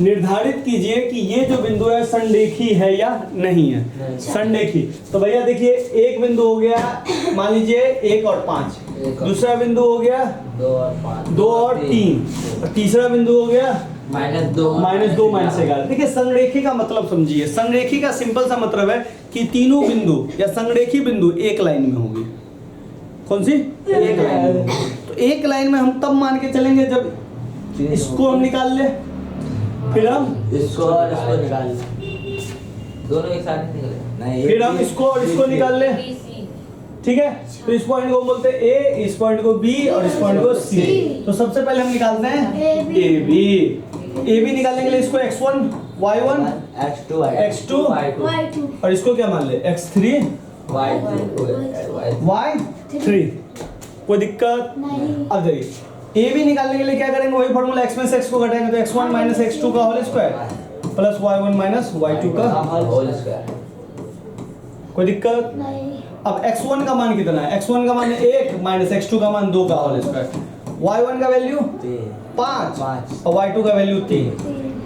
निर्धारित कीजिए कि ये जो बिंदु है संरेखी है या नहीं है। संरेखी तो भैया देखिए, एक बिंदु हो गया मान लीजिए 1 और 5, दूसरा बिंदु हो गया 2 और 3, और तीसरा बिंदु हो गया -2 -11। देखिए संरेखी का मतलब समझिए, संरेखी का सिंपल सा मतलब है कि तीनों बिंदु या संरेखी बिंदु एक लाइन में होंगे। कौन सी? एक लाइन में। तो एक लाइन में हम तब मान के चलेंगे जब इसको हम निकाल ले, फिर हम इसको और इसको निकाल ले, दोनों एक साथ निकले, फिर हम इसको और इसको निकाल ले। ठीक है, तो इस पॉइंट को बोलते हैं ए, इस पॉइंट को बी और इस पॉइंट को सी। तो सबसे पहले हम निकालते हैं ए बी निकालने के लिए इसको x1 y1 x2 y2 और इसको क्या मान ले x3 y3। कोई दिक्कत? अब देखिए ए बी निकालने के लिए क्या करेंगे, वही फॉर्मूला x में से x को घटाएंगे तो x1 माइनस x2 का whole square plus y1 minus y2 का होल स्क्वायर। कोई दिक्कत? नहीं। अब x1 का मान कितना है? x1 का मान 1 माइनस x2 का मान 2 का होल स्क्वायर। y1 का वैल्यू 5 और y2 का वैल्यू 3।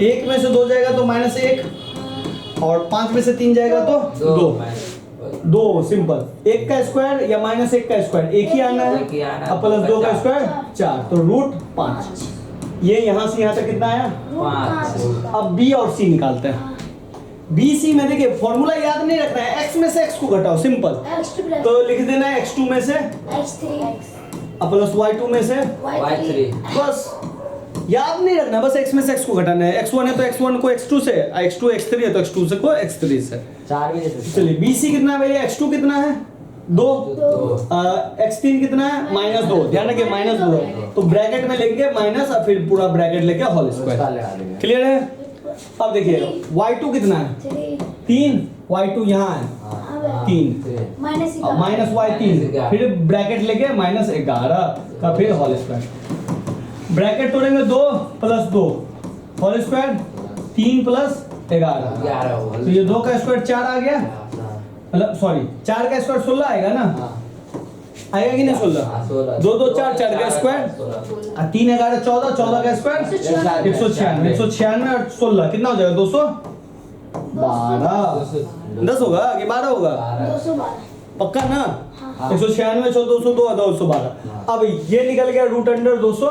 1 में से 2 जाएगा तो -1 और 5 में से 3 जाएगा तो 2 सिंपल। 1 का स्क्वायर या -1 का स्क्वायर एक ही आना है, अब प्लस 2 का स्क्वायर 4 तो √5। ये यहाँ से यहाँ तक कितना आया? 5। अब b और c निकालते हैं। b c में देखिए फॉर्मूला याद नहीं रखना है, x में से x को घटाओ सिंपल, x2 तो लिख देना है x2 में से x3 अब प्लस y2 में से y3 बस याद नहीं रखना, बस x में से x को घटाना है। x1 है तो x1 को x2 से, x2 x3 है तो x2 से को x3 से। 4 भी देते। चलिए bc कितना है भैया? x2 कितना है? 2। x3 कितना है? -2। ध्यान रखिए -2 है तो ब्रैकेट में लेंगे माइनस और फिर पूरा ब्रैकेट लेके होल स्क्वायर। क्लियर है? अब देखिए y2 कितना है? 3। y2 यहाँ है 3 माइनस y3 फिर ब्रैकेट लेके -11 का फिर होल स्क्वायर। ब्रैकेट तोड़ेंगे 2 + 2 होल स्क्वायर 3 + 11 तो ये 2 का स्क्वायर 4 आ गया, मतलब सॉरी 4 का स्क्वायर 16 आएगा ना, आएगा कि नहीं? 16 2 2 4 4 का स्क्वायर और 3 11 14 14 का स्क्वायर 196 196 और 16 कितना हो जाएगा? 212। 10 होगा कि 12 होगा? 212 पक्का ना? 196 202 212। अब ये निकल गया √212।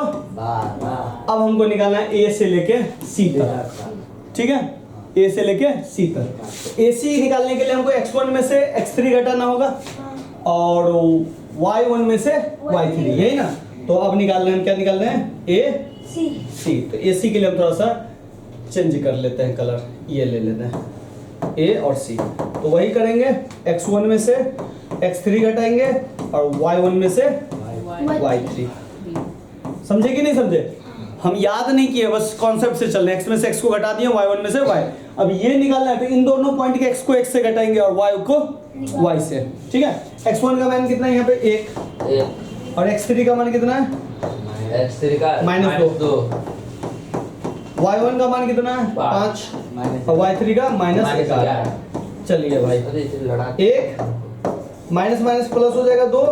अब हमको निकालना है ए से लेके सी तक। ठीक है, ए से लेके सी तक। ए सी निकालने के लिए हमको x1 में से x3 घटाना होगा और y1 में से y3, यही ना? तो अब निकालना है, क्या निकालना है? ए सी। तो ए सी के लिए हम थोड़ा सा चेंज कर लेते हैं कलर, ये ले लेते हैं ए और सी। तो वही करेंगे, x1 में से x3 घटाएंगे और y1 में से y3। समझे कि नहीं समझे? हम याद नहीं किए, बस कॉन्सेप्ट से चल रहे हैं। x में से x को घटा दिए, y1 में से y। अब ये निकालना है तो इन दोनों पॉइंट के x को x से घटाएंगे और y को y से। ठीक है, x1 का मान कितना है यहाँ पे? 1 और x3 का मान कितना है? x3 का -2। y1 का मान कितना है? 5 और y3 का -11। चलिए भाई, 1 माइनस माइनस प्लस हो जाएगा 2,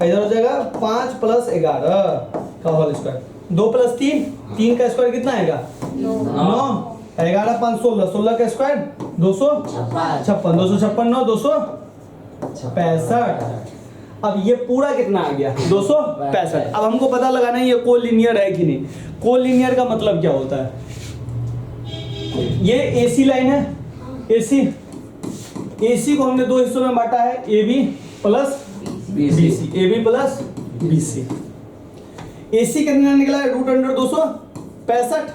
इधर हो जाएगा 5 + 11 का होल स्क्वायर। 2 + 3 3 का स्क्वायर कितना आएगा? 9 11 5 16 16 का स्क्वायर 256 256 9 265। अब ये पूरा कितना आ गया? 265। अब हमको पता लगाना है ये कोलिनियर है कि नहीं। कोलिनियर का मतलब क्या होता है? ये AC लाइन है, AC को हमने 2 हिस्सों में बांटा है, AB + BC, AB + BC। AC कितना निकला है? √265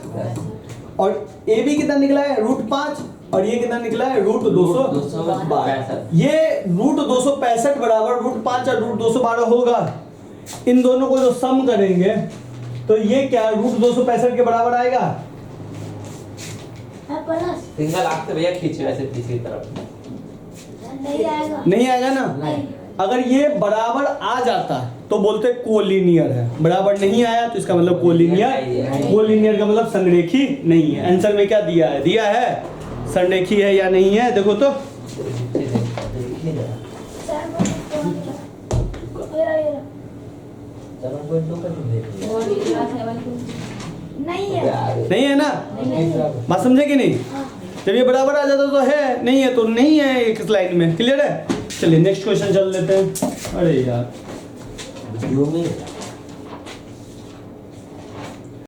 और AB कितना निकला है? √5 और ये कितना निकला है? √212। ये √265 बराबर √5 और √212 होगा। इन दोनों को जो सम करेंगे तो ये क्या √265 के बराबर आएगा? सिंगल आंख से भैया खींच ऐसे पीछे की तरफ। नहीं आएगा ना? नहीं। अगर ये बराबर आ जाता तो बोलते कोलिनियर है, बराबर नहीं आया तो इसका मतलब कोलिनियर। कोलिनियर का मतलब संरेखी नहीं है। आंसर में क्या दिया है? दिया है संरेखी है या नहीं है, देखो तो। नहीं है। नहीं है ना, बात समझे कि नहीं? जब ये बराबर आ जाता तो है, नहीं है तो नहीं है एक लाइन में। क्लियर है? चलिए नेक्स्ट क्वेश्चन चल लेते हैं। अरे यार वीडियो में